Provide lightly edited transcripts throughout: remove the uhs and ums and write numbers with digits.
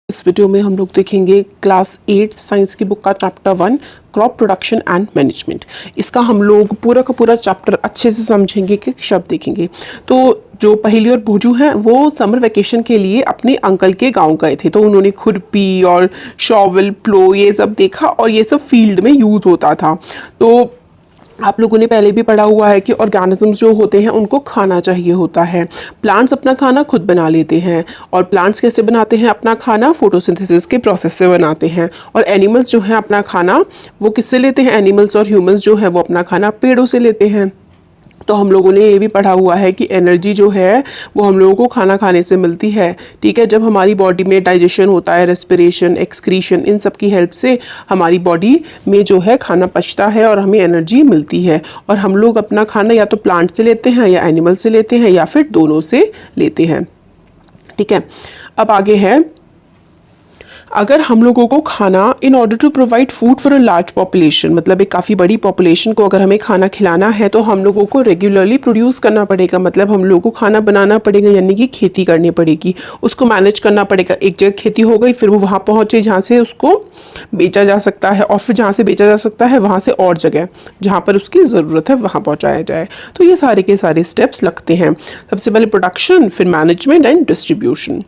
इस वीडियो में हम लोग देखेंगे क्लास 8 साइंस की बुक का chapter 1 crop production and management. इसका हम लोग पूरा का पूरा चैप्टर अच्छे से समझेंगे कि शब्द देखेंगे। तो जो पहेली और भूजू हैं वो समर वेकेशन के लिए अपने अंकल के गांव गए थे, तो उन्होंने खुरपी और शॉवल प्लो ये सब देखा और ये सब फील्ड में यूज होता था। तो आप लोगों ने पहले भी पढ़ा हुआ है कि ऑर्गेनिजम्स जो होते हैं उनको खाना चाहिए होता है। प्लांट्स अपना खाना खुद बना लेते हैं, और प्लांट्स कैसे बनाते हैं अपना खाना? फोटोसिंथेसिस के प्रोसेस से बनाते हैं। और एनिमल्स जो हैं अपना खाना वो किससे लेते हैं? एनिमल्स और ह्यूमंस जो है वो अपना खाना पेड़ों से लेते हैं। तो हम लोगों ने ये भी पढ़ा हुआ है कि एनर्जी जो है वो हम लोगों को खाना खाने से मिलती है। ठीक है, जब हमारी बॉडी में डाइजेशन होता है, रेस्पिरेशन, एक्सक्रीशन, इन सब की हेल्प से हमारी बॉडी में जो है खाना पचता है और हमें एनर्जी मिलती है। और हम लोग अपना खाना या तो प्लांट से लेते हैं या एनिमल से लेते हैं या फिर दोनों से लेते हैं। ठीक है, अब आगे है, अगर हम लोगों को खाना in order to provide food for a large population, मतलब एक काफ़ी बड़ी पॉपुलेशन को अगर हमें खाना खिलाना है तो हम लोगों को रेगुलरली प्रोड्यूस करना पड़ेगा। मतलब हम लोगों को खाना बनाना पड़ेगा, यानी कि खेती करनी पड़ेगी, उसको मैनेज करना पड़ेगा। एक जगह खेती हो गई, फिर वो वहाँ पहुँचे जहाँ से उसको बेचा जा सकता है, और फिर जहाँ से बेचा जा सकता है वहाँ से और जगह जहाँ पर उसकी ज़रूरत है वहाँ पहुँचाया जाए। तो ये सारे के सारे स्टेप्स लगते हैं। सबसे पहले प्रोडक्शन, फिर मैनेजमेंट एंड डिस्ट्रीब्यूशन,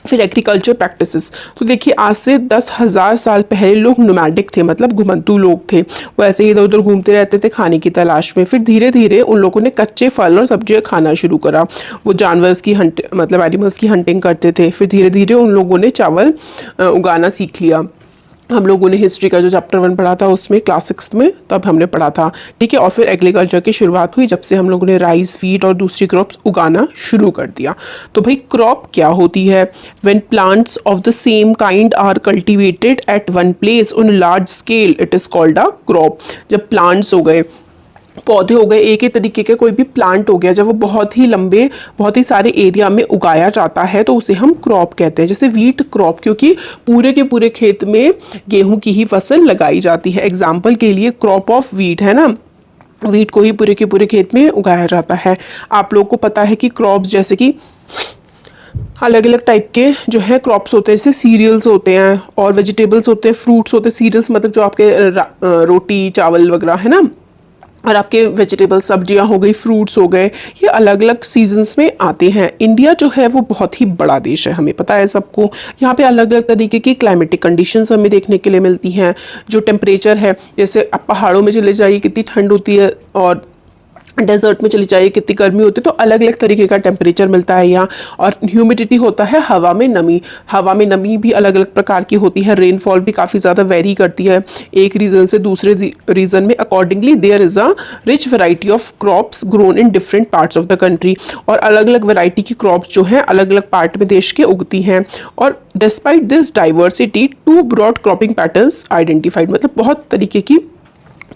फिर एग्रीकल्चर प्रैक्टिसेस। तो देखिए, आज से 10,000 साल पहले लोग नोमैडिक थे, मतलब घुमंतू लोग थे। वो ऐसे ही इधर उधर घूमते रहते थे खाने की तलाश में। फिर धीरे धीरे उन लोगों ने कच्चे फल और सब्जियां खाना शुरू करा। वो जानवर्स की मतलब एनिमल्स की हंटिंग करते थे। फिर धीरे धीरे उन लोगों ने चावल उगाना सीख लिया। हम लोगों ने हिस्ट्री का जो चैप्टर 1 पढ़ा था उसमें क्लास 6 में तब हमने पढ़ा था। ठीक है, और फिर एग्रीकल्चर की शुरुआत हुई जब से हम लोगों ने राइस, वीट और दूसरी क्रॉप्स उगाना शुरू कर दिया। तो भाई क्रॉप क्या होती है? When plants of the same kind are cultivated at one place on large scale it is called a crop. जब प्लांट्स हो गए, पौधे हो गए, एक ही तरीके के कोई भी प्लांट हो गया, जब वो बहुत ही लंबे, बहुत ही सारे एरिया में उगाया जाता है तो उसे हम क्रॉप कहते हैं। जैसे वीट क्रॉप, क्योंकि पूरे के पूरे खेत में गेहूं की ही फसल लगाई जाती है। एग्जाम्पल के लिए क्रॉप ऑफ वीट है ना, वीट को ही पूरे के पूरे खेत में उगाया जाता है। आप लोगों को पता है कि क्रॉप्स जैसे कि अलग अलग टाइप के जो है क्रॉप्स होते हैं, जैसे सीरियल्स होते हैं और वेजिटेबल्स होते हैं, फ्रूट्स होते हैं। सीरियल्स मतलब जो आपके रोटी चावल वगैरह है ना, और आपके वेजिटेबल सब्जियां हो गई, फ्रूट्स हो गए, ये अलग अलग सीजन्स में आते हैं। इंडिया जो है वो बहुत ही बड़ा देश है, हमें पता है सबको। यहाँ पे अलग अलग तरीके की क्लाइमेटिक कंडीशंस हमें देखने के लिए मिलती हैं। जो टेम्परेचर है, जैसे आप पहाड़ों में चले जाइए कितनी ठंड होती है, और डेजर्ट में चली जाइए कितनी गर्मी होती है। तो अलग अलग तरीके का टेम्परेचर मिलता है यहाँ। और ह्यूमिडिटी होता है हवा में नमी, हवा में नमी भी अलग अलग प्रकार की होती है। रेनफॉल भी काफ़ी ज़्यादा वेरी करती है एक रीजन से दूसरे रीजन में। Accordingly there is a rich variety of crops grown in different parts of the country. और अलग अलग वैरायटी की क्रॉप्स जो हैं अलग अलग पार्ट में देश के उगती हैं। और despite this diversity 2 broad cropping patterns identified, मतलब बहुत तरीके की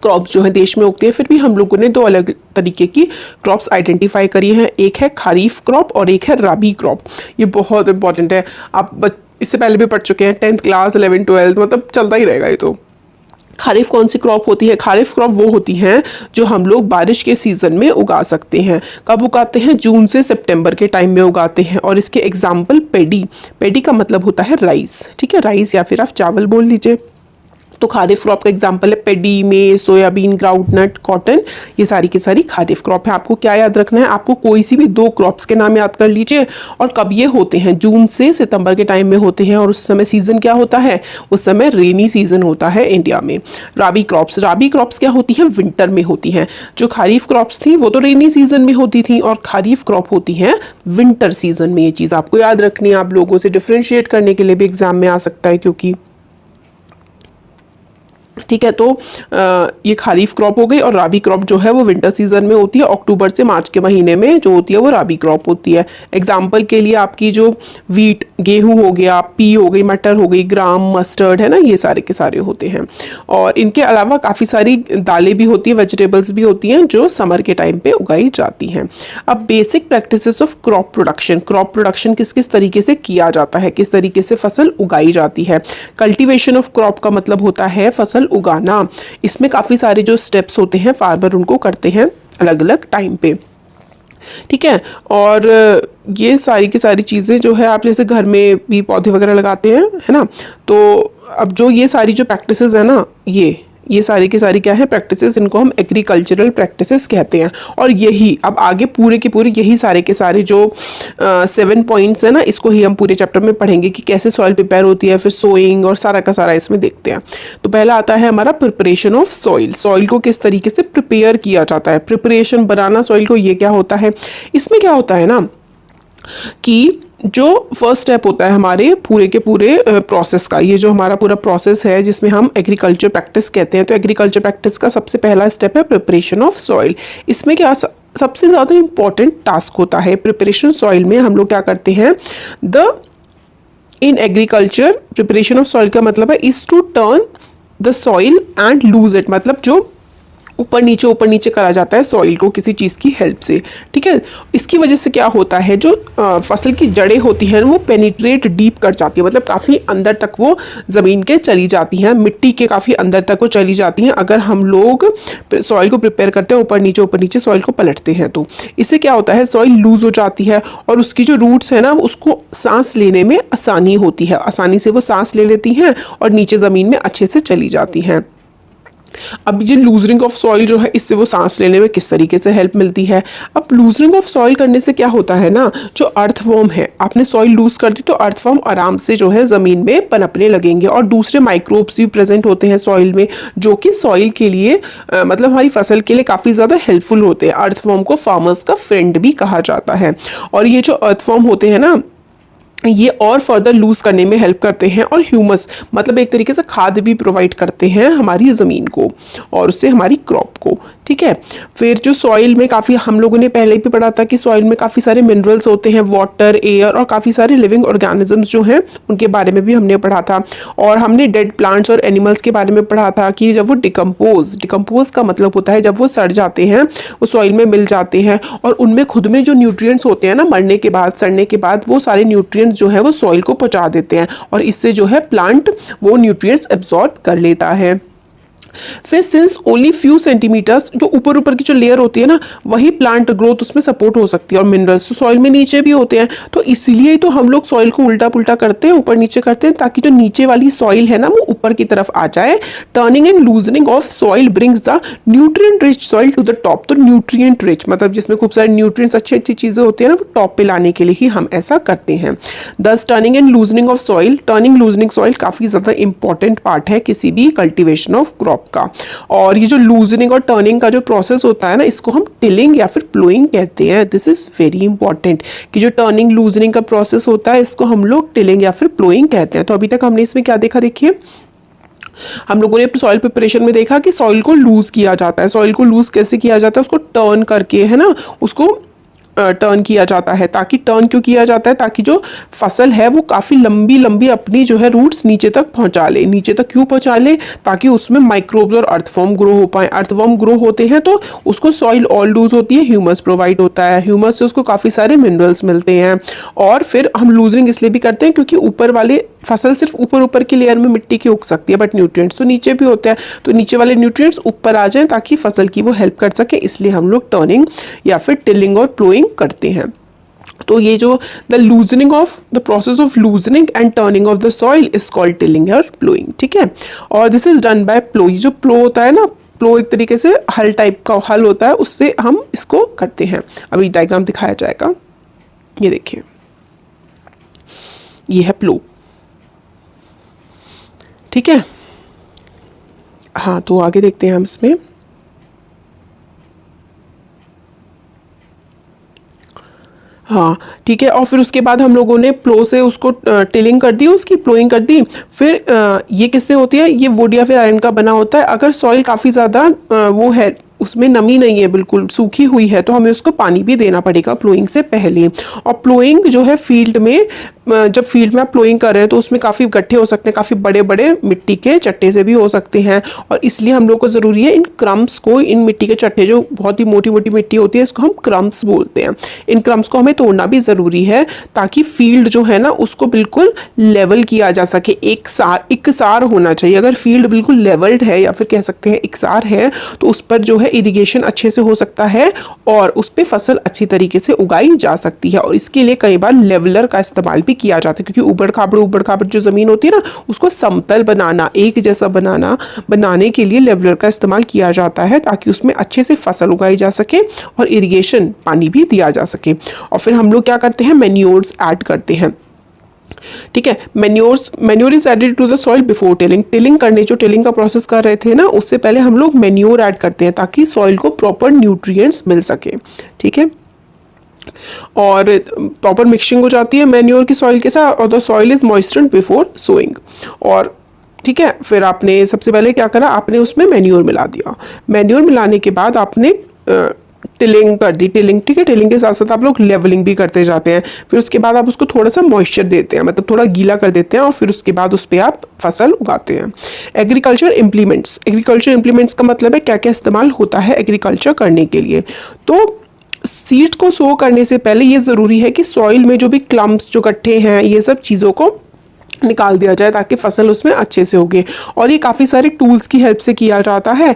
क्रॉप्स जो है देश में उगती है। फिर भी हम लोगों ने 2 अलग तरीके की क्रॉप्स आइडेंटिफाई करी हैं, एक है खरीफ क्रॉप और एक है रबी क्रॉप। ये बहुत इंपॉर्टेंट है, आप इससे पहले भी पढ़ चुके हैं 10th क्लास 11th 12th, मतलब चलता ही रहेगा ये। तो खरीफ कौन सी क्रॉप होती है? खरीफ क्रॉप वो होती हैं जो हम लोग बारिश के सीजन में उगा सकते हैं। कब उगाते हैं? जून से सितंबर के टाइम में उगाते हैं। और इसके एग्जाम्पल पेडी, पेडी का मतलब होता है राइस। ठीक है, राइस या फिर आप चावल बोल लीजिए। तो खारिफ क्रॉप का एग्जांपल है पेडी, मेज, सोयाबीन, ग्राउंडनट, कॉटन, ये सारी की सारी खारिफ क्रॉप है। आपको क्या याद रखना है? आपको कोई सी भी 2 क्रॉप्स के नाम याद कर लीजिए। और कब ये होते हैं? जून से सितंबर के टाइम में होते हैं। और उस समय सीजन क्या होता है? उस समय रेनी सीजन होता है इंडिया में। राबी क्रॉप्स, राबी क्रॉप्स क्या होती है? विंटर में होती हैं। जो खारिफ क्रॉप्स थी वो तो रेनी सीजन में होती थी, और खारिफ क्रॉप होती हैं विंटर सीजन में। ये चीज़ आपको याद रखनी है, आप लोगों से डिफ्रेंशिएट करने के लिए भी एग्जाम में आ सकता है क्योंकि। ठीक है, तो ये खरीफ क्रॉप हो गई। और राबी क्रॉप जो है वो विंटर सीजन में होती है, अक्टूबर से मार्च के महीने में जो होती है वो राबी क्रॉप होती है। एग्जाम्पल के लिए आपकी जो वीट, गेहूं हो गया, पी हो गई, मटर हो गई, ग्राम, मस्टर्ड है ना, ये सारे के सारे होते हैं। और इनके अलावा काफ़ी सारी दालें भी होती हैं, वेजिटेबल्स भी होती हैं जो समर के टाइम पे उगाई जाती हैं। अब basic practices of crop production, crop production किस किस तरीके से किया जाता है, किस तरीके से फसल उगाई जाती है। कल्टीवेशन ऑफ क्रॉप का मतलब होता है फसल उगाना। इसमें काफ़ी सारे जो स्टेप्स होते हैं फार्मर उनको करते हैं अलग अलग टाइम पे। ठीक है। और ये सारी की सारी चीज़ें जो है आप जैसे घर में भी पौधे वगैरह लगाते हैं, है ना, तो अब जो ये सारी जो प्रैक्टिसेस है ना, ये सारी की सारी क्या है प्रैक्टिसेस, इनको हम एग्रीकल्चरल प्रैक्टिसेस कहते हैं। और यही अब आगे पूरे के पूरे यही सारे के सारे जो 7 पॉइंट्स है ना, इसको ही हम पूरे चैप्टर में पढ़ेंगे कि कैसे सॉइल प्रिपेयर होती है, फिर सोइंग और सारा का सारा इसमें देखते हैं। तो पहला आता है हमारा प्रिपरेशन ऑफ सॉइल। सॉइल को किस तरीके से प्रिपेयर किया जाता है, प्रिपरेशन बनाना सॉइल को, ये क्या होता है। इसमें क्या होता है ना कि जो फर्स्ट स्टेप होता है हमारे पूरे के पूरे प्रोसेस का, ये जो हमारा पूरा प्रोसेस है जिसमें हम एग्रीकल्चर प्रैक्टिस कहते हैं, तो एग्रीकल्चर प्रैक्टिस का सबसे पहला स्टेप है प्रिपरेशन ऑफ सॉइल। इसमें क्या सबसे ज़्यादा इंपॉर्टेंट टास्क होता है प्रिपरेशन सॉइल में। हम लोग क्या करते हैं, in agriculture preparation of soil का मतलब है is to turn the soil and loose it, मतलब जो ऊपर नीचे करा जाता है सॉइल को किसी चीज़ की हेल्प से। ठीक है, इसकी वजह से क्या होता है, जो फसल की जड़ें होती हैं वो पेनिट्रेट डीप कर जाती है, मतलब काफ़ी अंदर तक वो ज़मीन के चली जाती हैं, मिट्टी के काफ़ी अंदर तक वो चली जाती हैं अगर हम लोग सॉइल को प्रिपेयर करते हैं ऊपर नीचे सॉइल को पलटते हैं। तो इससे क्या होता है, सॉइल लूज हो जाती है और उसकी जो रूट्स है ना उसको सांस लेने में आसानी होती है, आसानी से वो सांस ले लेती हैं और नीचे ज़मीन में अच्छे से चली जाती हैं। अब ये लूजरिंग ऑफ सॉइल जो है, इससे वो सांस लेने में किस तरीके से हेल्प मिलती है। अब लूजरिंग ऑफ सॉइल करने से क्या होता है ना, जो अर्थवर्म है, आपने सॉइल लूज कर दी तो अर्थवर्म आराम से जो है ज़मीन में पनपने लगेंगे और दूसरे माइक्रोब्स भी प्रेजेंट होते हैं सॉइल में, जो कि सॉइल के लिए मतलब हमारी फसल के लिए काफ़ी ज़्यादा हेल्पफुल होते हैं। अर्थवर्म को फार्मर्स का फ्रेंड भी कहा जाता है। और ये जो अर्थवर्म होते हैं ना, ये और फर्दर लूज करने में हेल्प करते हैं और ह्यूमस मतलब एक तरीके से खाद भी प्रोवाइड करते हैं हमारी ज़मीन को और उससे हमारी क्रॉप को। ठीक है, फिर जो सॉइल में काफ़ी, हम लोगों ने पहले भी पढ़ा था कि सॉइल में काफ़ी सारे मिनरल्स होते हैं, वाटर, एयर और काफ़ी सारे लिविंग ऑर्गेनिजम्स जो हैं उनके बारे में भी हमने पढ़ा था। और हमने डेड प्लांट्स और एनिमल्स के बारे में पढ़ा था कि जब वो डिकम्पोज का मतलब होता है जब वो सड़ जाते हैं, वो सॉइल में मिल जाते हैं और उनमें खुद में जो न्यूट्रिएंट्स होते हैं ना, मरने के बाद, सड़ने के बाद, वो सारे न्यूट्रिएंट्स जो है वो सॉइल को पहुंचा देते हैं और इससे जो है प्लांट वो न्यूट्रिएंट्स एब्जॉर्ब कर लेता है। फिर सिंस ओनली फ्यू सेंटीमीटर्स, जो ऊपर की जो लेयर होती है ना, वही प्लांट ग्रोथ उसमें सपोर्ट हो सकती है और मिनरल्स तो सॉइल में नीचे भी होते हैं, तो इसलिए तो हम लोग सॉइल को उल्टा पुल्टा करते हैं, ऊपर नीचे करते हैं, ताकि जो नीचे वाली सॉइल है ना वो ऊपर की तरफ आ जाए। Turning and loosening of soil brings the nutrient rich soil to the top. तो न्यूट्रिएंट रिच मतलब जिसमें खूब सारे न्यूट्रिएंट्स, अच्छी चीजें होती है ना, वो टॉप पे लाने के लिए ही हम ऐसा करते हैं। दस turning and loosening of soil, turning loosening soil काफी ज्यादा इंपॉर्टेंट पार्ट है किसी भी कल्टिवेशन ऑफ क्रॉप का। और ये जो लूजनिंग और टर्निंग का जो प्रोसेस होता है ना, इसको हम टिलिंग या फिर प्लोइंग कहते हैं। दिस इज वेरी इंपॉर्टेंट कि जो टर्निंग लूजनिंग का प्रोसेस होता है इसको हम लोग टिलिंग या फिर प्लोइंग कहते हैं। तो अभी तक हमने इसमें क्या देखा, देखिए हम लोगों ने सॉइल प्रिपरेशन में देखा कि सॉइल को लूज किया जाता है। सॉइल को लूज कैसे किया जाता है, उसको टर्न करके, है ना, उसको टर्न किया जाता है। ताकि टर्न क्यों किया जाता है, ताकि जो फसल है वो काफ़ी लंबी लंबी अपनी जो है रूट्स नीचे तक पहुंचा ले। नीचे तक क्यों पहुंचा ले, ताकि उसमें माइक्रोब्स और अर्थवर्म ग्रो हो पाए। अर्थवर्म ग्रो होते हैं तो उसको सॉइल और लूज होती है, ह्यूमस प्रोवाइड होता है, ह्यूमस से उसको काफ़ी सारे मिनरल्स मिलते हैं। और फिर हम लूजनिंग इसलिए भी करते हैं क्योंकि ऊपर वाले फसल सिर्फ ऊपर की लेयर में मिट्टी की उग सकती है, बट न्यूट्रिएंट्स तो नीचे भी होते हैं, तो नीचे वाले न्यूट्रिएंट्स ऊपर आ जाएं ताकि फसल की वो हेल्प कर सके, इसलिए हम लोग टर्निंग या फिर टिलिंग और प्लोइंग करते हैं। तो ये जो the loosening of the process of loosening and turning of the soil is called tilling और प्लोइंग। ठीक है, और दिस इज डन बाय प्लो। ये जो प्लो होता है ना, प्लो एक तरीके से हल टाइप का हल होता है, उससे हम इसको करते हैं। अभी डायग्राम दिखाया जाएगा, ये देखिए, ये है प्लो। ठीक है, हाँ, तो आगे देखते हैं हम इसमें। हाँ ठीक है, और फिर उसके बाद हम लोगों ने प्लो से उसको टिलिंग कर दी, उसकी प्लोइंग कर दी। फिर ये किससे होती है, ये वुड या फिर आयरन का बना होता है। अगर सॉइल काफ़ी ज़्यादा वो है, उसमें नमी नहीं है, बिल्कुल सूखी हुई है, तो हमें उसको पानी भी देना पड़ेगा प्लोइंग से पहले। और प्लोइंग जो है फील्ड में, जब फील्ड में आप प्लोइंग कर रहे हैं तो उसमें काफ़ी गड्ढे हो सकते हैं, काफ़ी बड़े बड़े मिट्टी के चट्टे से भी हो सकते हैं, और इसलिए हम लोग को ज़रूरी है इन क्रम्स को, इन मिट्टी के चट्टे जो बहुत ही मोटी मोटी मिट्टी होती है, इसको हम क्रम्स बोलते हैं, इन क्रम्स को हमें तोड़ना भी ज़रूरी है ताकि फील्ड जो है ना उसको बिल्कुल लेवल किया जा सके। एकसार होना चाहिए। अगर फील्ड बिल्कुल लेवल्ड है या फिर कह सकते हैं एकसार है, तो उस पर जो है है इरिगेशन अच्छे से हो सकता है और उस पर फसल अच्छी तरीके से उगाई जा सकती है। और इसके लिए कई बार लेवलर का इस्तेमाल भी किया जाता है, क्योंकि ऊबड़ खाबड़ जो ज़मीन होती है ना, उसको समतल बनाना, एक जैसा बनाने के लिए लेवलर का इस्तेमाल किया जाता है, ताकि उसमें अच्छे से फसल उगाई जा सके और इरिगेशन पानी भी दिया जा सके। और फिर हम लोग क्या करते हैं, मैन्योर्स ऐड करते हैं। ठीक है, manure is added to the soil before tilling. Tilling करने, जो टिलिंग का प्रोसेस कर रहे थे ना, उससे पहले हम लोग मैन्योर ऐड करते हैं ताकि सॉइल को प्रॉपर न्यूट्रिएंट्स मिल सके। ठीक है, और प्रॉपर मिक्सिंग हो जाती है मैन्योर की सॉइल के साथ, और the soil is moistured before sowing. और ठीक है, फिर आपने सबसे पहले क्या करा, आपने उसमें मैन्योर मिला दिया। मैन्योर मिलाने के बाद आपने टिलिंग कर दी। टिलिंग, ठीक है, टिलिंग के साथ साथ आप लोग लेवलिंग भी करते जाते हैं। फिर उसके बाद आप उसको थोड़ा सा मॉइस्चर देते हैं, मतलब थोड़ा गीला कर देते हैं, और फिर उसके बाद उस पर आप फसल उगाते हैं। एग्रीकल्चर इम्प्लीमेंट्स, एग्रीकल्चर इम्प्लीमेंट्स का मतलब है क्या क्या इस्तेमाल होता है एग्रीकल्चर करने के लिए। तो सीड को सो करने से पहले ये ज़रूरी है कि सॉइल में जो भी क्लम्प्स, जो गड्ढे हैं, ये सब चीज़ों को निकाल दिया जाए ताकि फसल उसमें अच्छे से उगे। और ये काफ़ी सारे टूल्स की हेल्प से किया जाता है।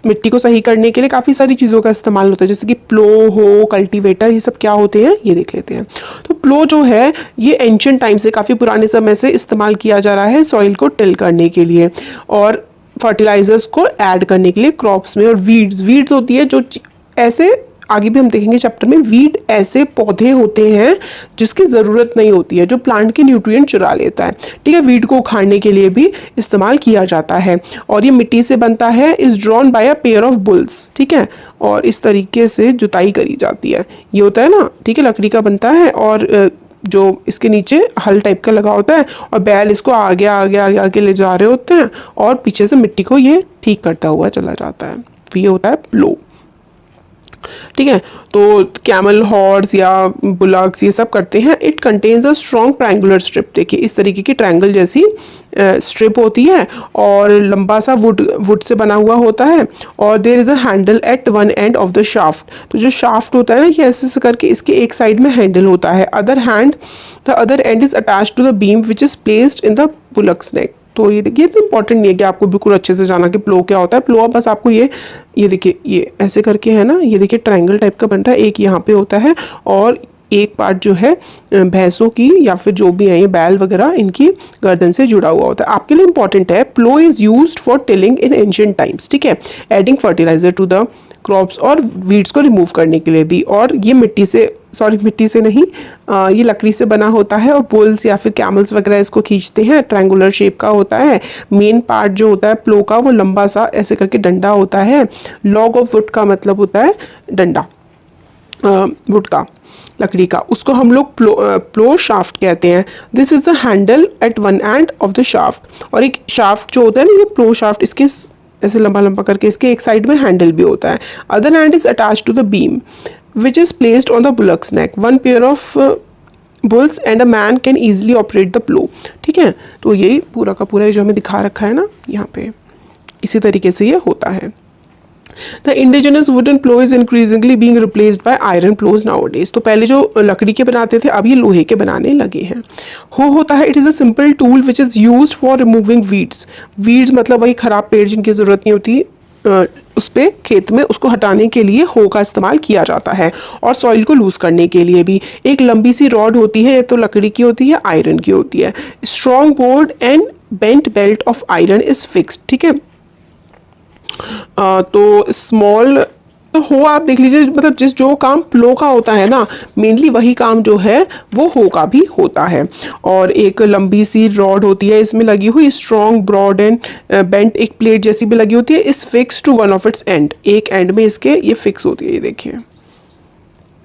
मिट्टी को सही करने के लिए काफ़ी सारी चीज़ों का इस्तेमाल होता है, जैसे कि प्लो हो, कल्टीवेटर, ये सब क्या होते हैं ये देख लेते हैं। तो प्लो जो है ये एंशिएंट टाइम से, काफ़ी पुराने समय से इस्तेमाल किया जा रहा है सॉइल को टिल करने के लिए और फर्टिलाइजर्स को ऐड करने के लिए क्रॉप्स में। और वीड्स होती है जो ऐसे, आगे भी हम देखेंगे चैप्टर में, वीड ऐसे पौधे होते हैं जिसकी ज़रूरत नहीं होती है, जो प्लांट के न्यूट्रिएंट चुरा लेता है। ठीक है, वीड को उखाड़ने के लिए भी इस्तेमाल किया जाता है। और ये मिट्टी से बनता है, is drawn by a pair of bulls. ठीक है, और इस तरीके से जुताई करी जाती है। ये होता है ना, ठीक है, लकड़ी का बनता है और जो इसके नीचे हल टाइप का लगा होता है, और बैल इसको आगे आगे आगे आगे ले जा रहे होते हैं, और पीछे से मिट्टी को ये ठीक करता हुआ चला जाता है। तो ये होता है प्लो। ठीक है, तो कैमल हॉर्स या बुलक्स ये सब करते हैं। It contains a strong triangular strip. देखिए इस तरीके की ट्रायंगल जैसी स्ट्रिप होती है और लंबा सा वुड से बना हुआ होता है, और there is a handle at one end of the shaft. तो जो शाफ्ट होता है ना, ये ऐसे करके इसके एक साइड में हैंडल होता है। The other end is attached to the beam which is placed in the bullock's neck. तो ये देखिए, इतना इंपॉर्टेंट नहीं है कि आपको बिल्कुल अच्छे से जाना कि प्लो क्या होता है। प्लो बस आपको ये देखिए, ये ऐसे करके है ना, ये देखिए ट्रायंगल टाइप का बन रहा है, एक यहाँ पे होता है, और एक पार्ट जो है भैंसों की या फिर जो भी है ये बैल वगैरह, इनकी गर्दन से जुड़ा हुआ होता है। आपके लिए इंपॉर्टेंट है, plough is used for tilling in ancient times. ठीक है, adding fertiliser to the crops, और वीड्स को रिमूव करने के लिए भी। और ये मिट्टी से नहीं, ये लकड़ी से बना होता है, और बुल्स या फिर कैमल्स वगैरह इसको खींचते हैं। ट्रायंगुलर शेप का होता है। मेन पार्ट जो होता है प्लो का, वो लंबा सा ऐसे करके डंडा होता है। लॉग ऑफ वुड का मतलब होता है डंडा, वुड का, लकड़ी का, उसको हम लोग प्लो शाफ्ट कहते हैं। This is the handle at one end of the shaft. और एक शाफ्ट जो होता है ना, ये प्लो शाफ्ट, इसके ऐसे लंबा लंबा करके इसके एक साइड में हैंडल भी होता है। Other hand is attached to the beam which is placed on the bullock's neck. One pair of bulls and a man can easily operate the plow. ठीक है, तो यही पूरा का पूरा जो हमें दिखा रखा है ना यहाँ पे, इसी तरीके से ये होता है। The indigenous wooden plow is increasingly being replaced by iron plows nowadays. तो पहले जो लकड़ी के बनाते थे, अब ये लोहे के बनाने लगे हैं। हो होता है, it is a simple tool which is used for removing weeds. Weeds मतलब वही खराब पेड़ जिनकी ज़रूरत नहीं होती, उस पे खेत में उसको हटाने के लिए हो का इस्तेमाल किया जाता है। और सॉइल को लूज करने के लिए भी एक लंबी सी रॉड होती है, तो लकड़ी की होती है, आयरन की होती है। Strong board and bent belt of iron is fixed. ठीक है, तो स्मॉल तो हो आप देख लीजिए, मतलब जो काम प्लो का होता है ना, मेनली वही काम जो है वो हो का भी होता है। और एक लंबी सी रॉड होती है इसमें लगी हुई, स्ट्रॉन्ग ब्रॉड एंड बेंट एक प्लेट जैसी भी लगी होती है। Is fix to one of its end, एक एंड में इसके ये फिक्स होती है। ये देखिए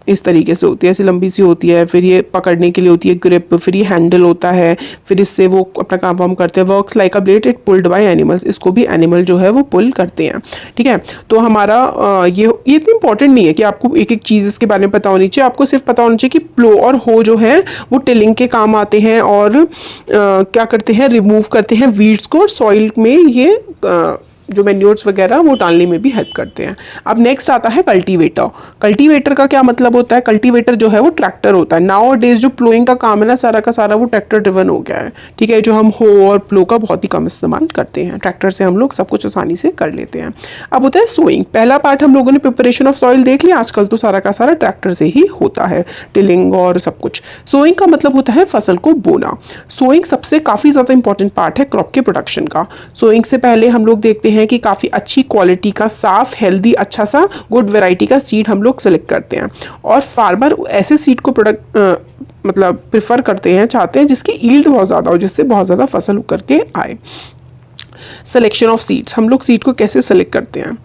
इस तरीके से होती है, ऐसी लंबी सी होती है। फिर ये पकड़ने के लिए होती है ग्रिप, फिर ये हैंडल होता है, फिर इससे वो अपना काम वाम करते हैं। Works like a blade, it pulled by animals, इसको भी एनिमल जो है वो पुल करते हैं। ठीक है, तो हमारा ये इतना इंपॉर्टेंट नहीं है कि आपको एक एक चीज़ इसके बारे में पता होनी चाहिए। आपको सिर्फ पता होना चाहिए कि प्लो और हो जो है वो टिलिंग के काम आते हैं, और क्या करते हैं, रिमूव करते हैं वीड्स को, और सॉइल में ये जो मैन्योर्स वगैरह वो डालने में भी हेल्प करते हैं। अब नेक्स्ट आता है कल्टीवेटर। कल्टीवेटर का क्या मतलब होता है? कल्टीवेटर जो है वो ट्रैक्टर होता है। नाउ डेज जो प्लोइंग का काम है ना, सारा का सारा वो ट्रैक्टर ड्रिवन हो गया है, ठीक है। जो हम हो और प्लो का बहुत ही कम इस्तेमाल करते हैं, ट्रैक्टर से हम लोग सब कुछ आसानी से कर लेते हैं। अब होता है सोइंग। पहला पार्ट हम लोगों ने प्रिपरेशन ऑफ सॉइल देख लिया। आजकल तो सारा का सारा ट्रैक्टर से ही होता है, टिलिंग और सब कुछ। सोइंग का मतलब होता है फसल को बोना। सोइंग सबसे काफ़ी ज़्यादा इंपॉर्टेंट पार्ट है क्रॉप के प्रोडक्शन का। सोइंग से पहले हम लोग देखते हैं कि काफ़ी अच्छी क्वालिटी का, साफ, हेल्दी, अच्छा सा, गुड वैरायटी का सीड हम लोग सेलेक्ट करते हैं। और फार्मर ऐसे सीड को मतलब प्रेफर करते हैं, चाहते हैं जिसकी ईल्ड बहुत ज़्यादा हो, जिससे बहुत ज़्यादा फसल उकर के आए। सिलेक्शन ऑफ सीड्स, हम लोग सीड को कैसे सेलेक्ट करते हैं?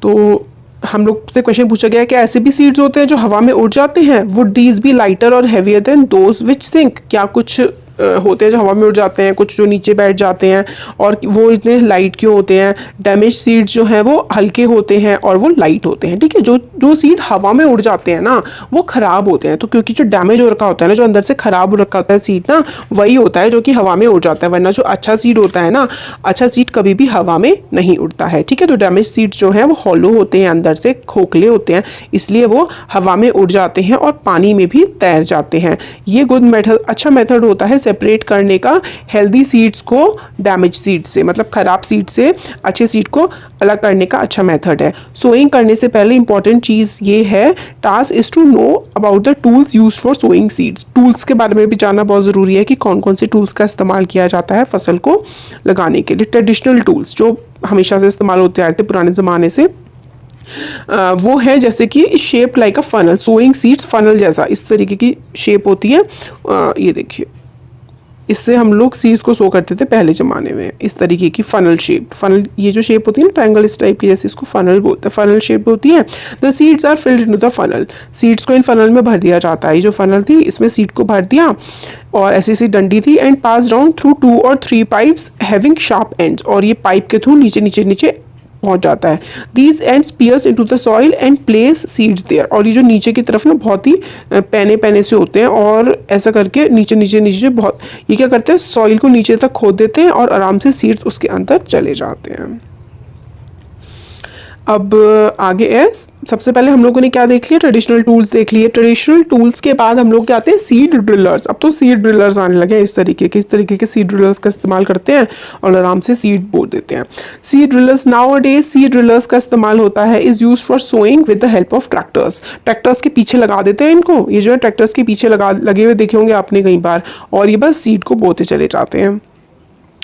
तो हम लोग से क्वेश्चन पूछा गया है कि ऐसे भी सीड्स होते हैं जो हवा में उड़ जाते हैं। वुड दीज बी लाइटर और heavier than those which sink? क्या कुछ होते हैं जो हवा में उड़ जाते हैं, कुछ जो नीचे बैठ जाते हैं, और वो इतने लाइट क्यों होते हैं? डैमेज सीड्स जो हैं वो हल्के होते हैं और वो लाइट होते हैं, ठीक है। जो जो सीड हवा में उड़ जाते हैं ना, वो खराब होते हैं। तो क्योंकि जो डैमेज हो रखा होता है ना, जो अंदर से खराब हो रखा होता है सीड ना, वही होता है जो कि हवा में उड़ जाता है। वरना जो अच्छा सीड होता है ना, अच्छा सीड कभी भी हवा में नहीं उड़ता है, ठीक है। तो डैमेज सीड्स जो हैं वो हॉलो होते हैं, अंदर से खोखले होते हैं, इसलिए वो हवा में उड़ जाते हैं और पानी में भी तैर जाते हैं। ये गुड मेथड, अच्छा मेथड होता है सेपरेट करने का हेल्दी सीड्स को डैमेज सीड से, मतलब खराब सीड से अच्छे सीड को अलग करने का अच्छा मेथड है। सोइंग करने से पहले इंपॉर्टेंट चीज़ ये है, task is to know about the tools use for sowing seeds. Tools के बारे में भी जानना बहुत ज़रूरी है कि कौन कौन से टूल्स का इस्तेमाल किया जाता है फसल को लगाने के लिए। ट्रेडिशनल टूल्स जो हमेशा से इस्तेमाल होते आए थे पुराने ज़माने से, वो है जैसे कि shape like a funnel. Sowing seeds funnel जैसा इस तरीके की शेप होती है। ये देखिए, इससे हम लोग सीड्स को सो करते थे पहले ज़माने में, इस तरीके की फनल शेप। फनल, ये जो शेप होती है ना ट्रायंगल इस टाइप की, जैसे इसको फनल बोलते हैं, फनल शेप होती है। The seeds are filled into the funnel. Seeds को इन फनल में भर दिया जाता है। ये जो फनल थी इसमें सीड को भर दिया, और ऐसी सी डंडी थी, एंड पास डाउन थ्रू 2 और 3 पाइप्स हैविंग शार्प एंड्स। और ये पाइप के थ्रू नीचे नीचे नीचे पहुंच जाता है। These ends pierce into the soil and place seeds there. और ये जो नीचे की तरफ ना बहुत ही पैने पैने से होते हैं, और ऐसा करके नीचे नीचे नीचे बहुत, ये क्या करते हैं, सॉइल को नीचे तक खोद देते हैं और आराम से सीड्स उसके अंदर चले जाते हैं। अब आगे है, सबसे पहले हम लोगों ने क्या देख लिया? ट्रेडिशनल टूल्स देख लिए। ट्रेडिशनल टूल्स के बाद हम लोग क्या आते हैं? Seed drillers. अब तो सीड ड्रिलर्स आने लगे हैं, इस तरीके के सीड ड्रिलर्स का इस्तेमाल करते हैं और आराम से सीड बो देते हैं। Seed drillers, nowadays seed drillers का इस्तेमाल होता है, is used for sowing with the help of tractors. Tractors के पीछे लगा देते हैं इनको, ये जो है ट्रैक्टर्स के पीछे लगे हुए देखे होंगे आपने कई बार, और ये बस सीड को बोते चले जाते हैं।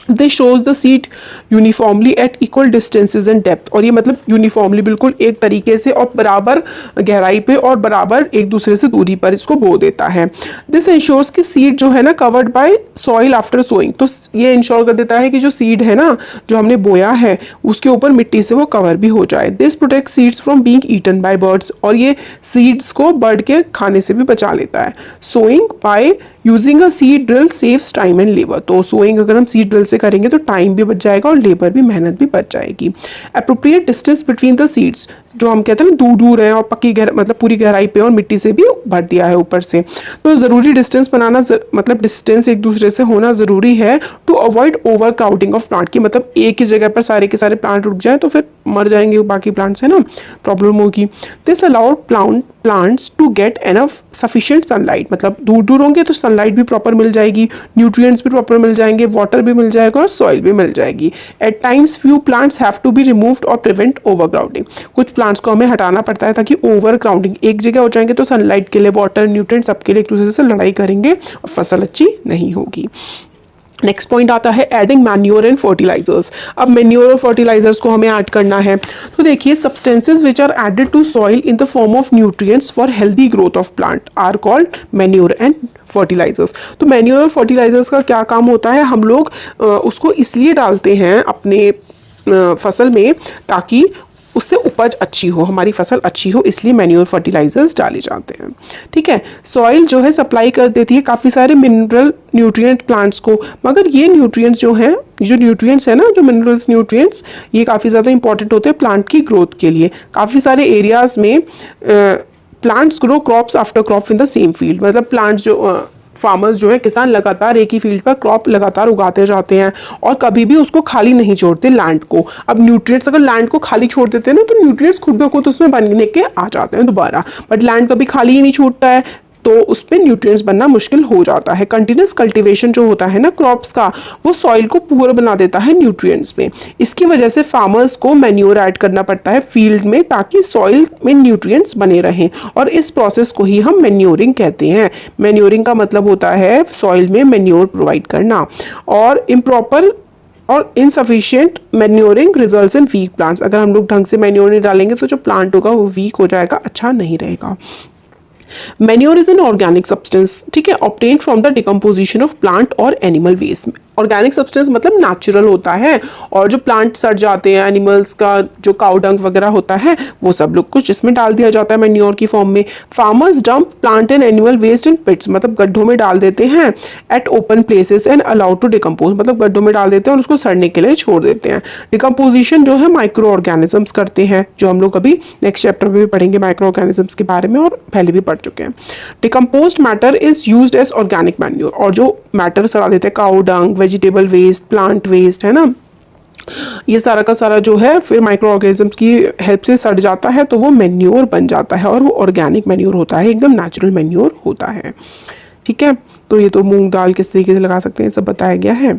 This shows the seed uniformly at equal distances and depth। और ये मतलब यूनिफॉर्मली बिल्कुल एक तरीके से और बराबर गहराई पे और बराबर एक दूसरे से दूरी पर इसको बो देता है। दिस इंश्योर्स कि सीड जो है ना covered by soil after sowing. तो ये इंश्योर कर देता है कि जो सीड है ना, जो हमने बोया है, उसके ऊपर मिट्टी से वो कवर भी हो जाए। This protect seeds from being eaten by birds. और ये सीड्स को बर्ड के खाने से भी बचा लेता है। Sowing by using a seed drill saves time and labour. तो सोइंग अगर हम सीड ड्रिल से करेंगे तो टाइम भी बच जाएगा और लेबर भी, मेहनत भी बच जाएगी। Appropriate distance between the seeds, जो हम कहते हैं ना दूर दूर है और पक्की मतलब पूरी गहराई पे और मिट्टी से भी भर दिया है ऊपर से, तो ज़रूरी डिस्टेंस बनाना, मतलब डिस्टेंस एक दूसरे से होना ज़रूरी है to avoid overcrowding of plant की। मतलब एक ही जगह पर सारे के सारे प्लांट रुक जाए तो फिर मर जाएंगे बाकी प्लांट्स, है ना, प्रॉब्लम होगी। This allowed plants to get enough sufficient sunlight. मतलब दूर दूर होंगे तो सनलाइट भी प्रॉपर मिल जाएगी, न्यूट्रिएंट्स भी प्रॉपर मिल जाएंगे, वाटर भी मिल जाएगा और सॉइल भी मिल जाएगी। At times few plants have to be removed और प्रिवेंट ओवरक्राउडिंग। कुछ प्लांट्स को हमें हटाना पड़ता है ताकि ओवर क्राउडिंग, एक जगह हो जाएंगे तो सनलाइट के लिए, वाटर, न्यूट्रिएंट सबके लिए एक दूसरे से लड़ाई करेंगे और फसल अच्छी नहीं होगी। नेक्स्ट पॉइंट आता है एडिंग मैन्योर एंड फर्टिलाइजर्स। अब मैन्योर और फर्टिलाइजर्स को हमें ऐड करना है। तो देखिए, substances which are added to soil in the form of nutrients for healthy growth of plant are called manure and fertilisers. तो मैन्योर और फर्टिलाइजर्स का क्या काम होता है? हम लोग उसको इसलिए डालते हैं अपने फसल में ताकि उससे उपज अच्छी हो, हमारी फसल अच्छी हो, इसलिए मैन्योर फर्टिलाइजर्स डाले जाते हैं। ठीक है, सॉइल जो है सप्लाई कर देती है काफ़ी सारे मिनरल न्यूट्रिएंट प्लांट्स को, मगर ये न्यूट्रिएंट्स जो हैं, जो न्यूट्रिएंट्स है ना, जो मिनरल्स न्यूट्रिएंट्स, ये काफ़ी ज़्यादा इंपॉर्टेंट होते हैं प्लांट की ग्रोथ के लिए। काफ़ी सारे एरियाज़ में plants grow crops after crop in the same field. मतलब प्लांट्स जो फार्मर्स जो है, किसान लगातार एक ही फील्ड पर क्रॉप लगातार उगाते जाते हैं और कभी भी उसको खाली नहीं छोड़ते लैंड को। अब न्यूट्रिएंट्स अगर लैंड को खाली छोड़ देते हैं ना तो न्यूट्रिएंट्स खुद ब खुद उसमें बनने के आ जाते हैं दोबारा, बट लैंड कभी खाली ही नहीं छूटता है तो उस पर न्यूट्रिएंट्स बनना मुश्किल हो जाता है। कंटिन्यूस कल्टीवेशन जो होता है ना क्रॉप्स का, वो सॉइल को पुअर बना देता है न्यूट्रिएंट्स में। इसकी वजह से फार्मर्स को मैन्योर ऐड करना पड़ता है फील्ड में ताकि सॉइल में न्यूट्रिएंट्स बने रहें, और इस प्रोसेस को ही हम मैन्योरिंग कहते हैं। मैन्योरिंग का मतलब होता है सॉइल में मैन्योर प्रोवाइड करना। और इम्प्रॉपर और insufficient manuring results in weak plants. अगर हम लोग ढंग से मैन्योर नहीं डालेंगे तो जो प्लांट होगा वो वीक हो जाएगा, अच्छा नहीं रहेगा। Manure is an organic substance, ठीक है, obtained from the decomposition of plant और एनिमल वेस्ट। ऑर्गेनिक सब्सटेंस मतलब नेचुरल होता है, और जो प्लांट सड़ जाते हैं, एनिमल्स का जो काउ डंग वगैरह होता है, वो सब लोग कुछ इसमें डाल दिया जाता है मैन्योर की फॉर्म में। Farmers dump plant and animal waste in pits, मतलब गड्ढों में डाल देते हैं, at open places and allowed to decompose, मतलब गड्ढों में डाल देते हैं और उसको सड़ने के लिए छोड़ देते हैं। डिकम्पोजिशन जो है माइक्रो ऑर्गेनिजम्स करते हैं, जो हम लोग अभी नेक्स्ट चैप्टर में भी पढ़ेंगे माइक्रो ऑर्गेनिजम्स के बारे में, और पहले भी पढ़ चुके हैं। Decomposed matter is used as organic manure, और जो मैटर सड़ा देते हैं, cow dung, vegetable waste, plant waste, है ना, ये सारा का सारा जो है फिर माइक्रो ऑर्गेनिजम्स की हेल्प से सड़ जाता है तो वो मैन्योर बन जाता है, और वो ऑर्गेनिक मैन्योर होता है, एकदम नेचुरल मैन्योर होता है। ठीक है, तो ये तो मूंग दाल किस तरीके से लगा सकते हैं सब बताया गया है।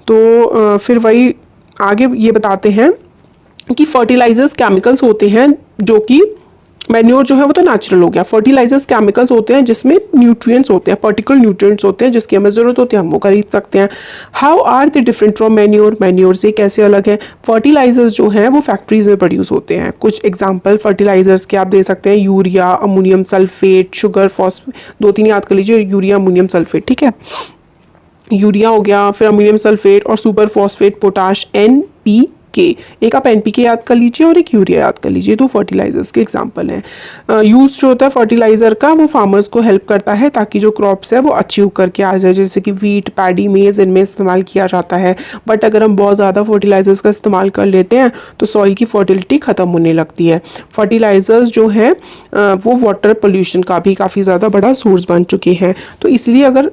तो फिर वही आगे ये बताते हैं कि फर्टिलाइजर्स केमिकल्स होते हैं, जो कि मैन्योर जो है वो तो नेचुरल हो गया, फर्टिलाइजर्स केमिकल्स होते हैं जिसमें न्यूट्रिएंट्स होते हैं, पर्टिकुलर न्यूट्रिएंट्स होते हैं जिसकी हमें ज़रूरत होती है, हम वो खरीद सकते हैं। How are they different from manure, manure से कैसे अलग है। फर्टिलाइजर्स जो हैं वो फैक्ट्रीज में प्रोड्यूस होते हैं। कुछ एग्जाम्पल फर्टिलाइजर्स के आप दे सकते हैं, urea, ammonium sulphate, sugar, phosphate, 2-3 याद कर लीजिए, यूरिया, अमोनियम सल्फेट, ठीक है, यूरिया हो गया, फिर अमोनियम सल्फेट और सुपर फॉस्फेट, पोटाश, NPK। एक आप NPK याद कर लीजिए और एक यूरिया याद कर लीजिए, तो फर्टिलाइजर्स के एग्जांपल हैं। यूज जो होता है फर्टिलाइजर का वो फार्मर्स को हेल्प करता है ताकि जो क्रॉप्स है वो अच्छी उग करके आ जाए, जैसे कि वीट, पैडी, मेज, इनमें इस्तेमाल किया जाता है। बट अगर हम बहुत ज़्यादा फर्टिलाइजर्स का इस्तेमाल कर लेते हैं तो सॉइल की फर्टिलिटी ख़त्म होने लगती है। फर्टिलाइजर्स जो हैं वो वाटर पोल्यूशन का भी काफ़ी ज़्यादा बड़ा सोर्स बन चुके हैं। तो इसलिए अगर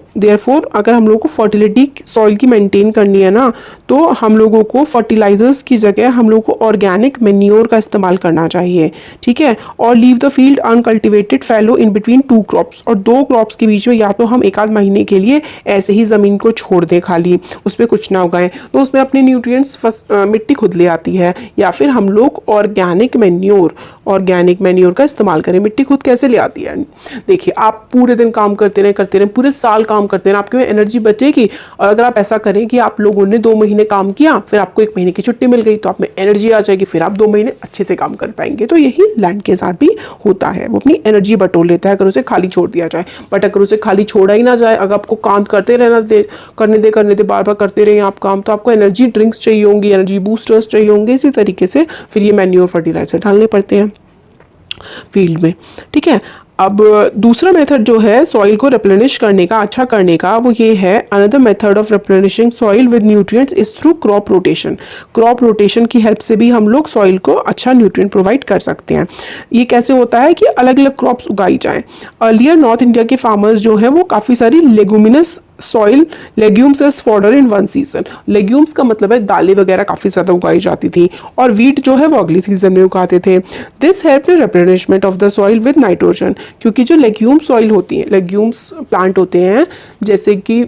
हम लोग को फर्टिलिटी सॉइल की मेंटेन करनी है ना, तो हम लोगों को फर्टिलाइजर्स की जगह हम लोग को ऑर्गेनिक मैन्योर का इस्तेमाल करना चाहिए, ठीक है। और leave the field uncultivated fallow in between 2 crops, और 2 क्रॉप्स के बीच में या तो हम 1 आध महीने के लिए ऐसे ही ज़मीन को छोड़ दें खाली, उसमें कुछ ना उगाएं, तो उसमें अपने न्यूट्रिएंट्स मिट्टी खुद ले आती है। या फिर हम लोग ऑर्गेनिक मैन्योर का इस्तेमाल करें। मिट्टी खुद कैसे ले आती है, देखिए आप पूरे दिन काम करते रहें, पूरे साल काम करते रहें, आपके में एनर्जी बचेगी। और अगर आप ऐसा करें कि आप लोगों ने 2 महीने काम किया, फिर आपको 1 महीने की छुट्टी मिल गई, तो आप में एनर्जी आ जाएगी, फिर आप 2 महीने अच्छे से काम कर पाएंगे। तो यही लैंड के साथ भी होता है, वो अपनी एनर्जी बटोर लेता है अगर उसे खाली छोड़ दिया जाए। बट अगर उसे खाली छोड़ा ही ना जाए, अगर आपको काम करते करने दे बार बार करते रहे आप काम, तो आपको एनर्जी ड्रिंक्स चाहिए होंगी, एनर्जी बूस्टर्स चाहिए होंगे। इसी तरीके से फिर ये मैन्योर फर्टिलाइजर डालने पड़ते हैं फील्ड में, ठीक है। अब दूसरा मेथड जो है सॉइल को रिप्लेनिश करने का, अच्छा करने का, वो ये है, another method of replenishing soil with nutrients is through crop rotation. Crop rotation की हेल्प से भी हम लोग सॉइल को अच्छा न्यूट्रिएंट प्रोवाइड कर सकते हैं। ये कैसे होता है कि अलग अलग क्रॉप्स उगाई जाएं। अर्लियर नॉर्थ इंडिया के फार्मर्स जो हैं वो काफ़ी सारी leguminous soil legumes as fodder in 1 season. Legumes का मतलब है दालें वगैरह काफ़ी ज़्यादा उगाई जाती थी, और वीट जो है वो अगली सीजन में उगाते थे। This help in replenishment of the soil with nitrogen, क्योंकि जो लेग्यूम सॉइल होती है, लेग्यूम्स प्लांट होते हैं, जैसे कि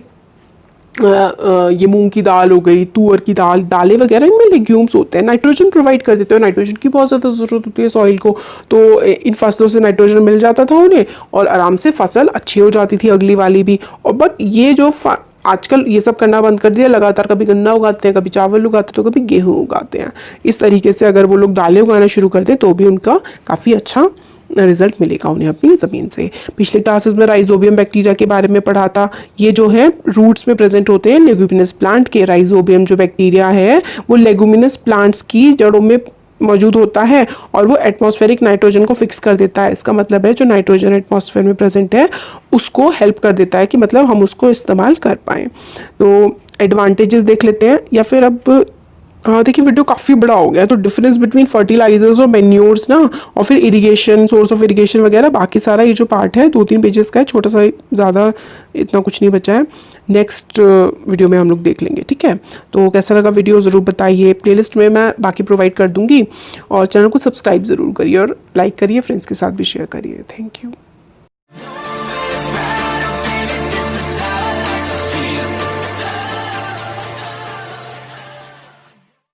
ये मूंग की दाल हो गई, तुअर की दालें वगैरह, इनमें लेग्यूम्स होते हैं, नाइट्रोजन प्रोवाइड कर देते हैं। नाइट्रोजन की बहुत ज़्यादा ज़रूरत होती है सॉइल को, तो इन फसलों से नाइट्रोजन मिल जाता था उन्हें, और आराम से फसल अच्छी हो जाती थी अगली वाली भी। और बट ये जो आजकल ये सब करना बंद कर दिया, लगातार कभी गन्ना उगाते हैं, कभी चावल उगाते हैं, तो कभी गेहूँ उगाते हैं। इस तरीके से अगर वो लोग दालें उगाना शुरू कर दें तो भी उनका काफ़ी अच्छा रिजल्ट मिलेगा उन्हें अपनी ज़मीन से। पिछले क्लासेस में राइजोबियम बैक्टीरिया के बारे में पढ़ा था। ये जो है रूट्स में प्रेजेंट होते हैं लेगुमिनस प्लांट के। राइजोबियम जो बैक्टीरिया है वो लेगुमिनस प्लांट्स की जड़ों में मौजूद होता है, और वो एटमॉस्फेरिक नाइट्रोजन को फिक्स कर देता है। इसका मतलब है जो नाइट्रोजन एटमॉस्फेयर में प्रेजेंट है उसको हेल्प कर देता है कि मतलब हम उसको इस्तेमाल कर पाएँ। तो एडवांटेजेस देख लेते हैं, या फिर अब देखिए वीडियो काफ़ी बड़ा हो गया, तो डिफरेंस बिटवीन फर्टिलाइजर्स और मैन्योर्स ना, और फिर इरिगेशन, सोर्स ऑफ इरिगेशन वगैरह, बाकी सारा ये जो पार्ट है 2-3 पेजेस का है, छोटा सा, ज़्यादा इतना कुछ नहीं बचा है। नेक्स्ट वीडियो में हम लोग देख लेंगे, ठीक है। तो कैसा लगा वीडियो ज़रूर बताइए, प्लेलिस्ट में मैं बाकी प्रोवाइड कर दूँगी, और चैनल को सब्सक्राइब ज़रूर करिए और लाइक करिए, फ्रेंड्स के साथ भी शेयर करिए। Thank you.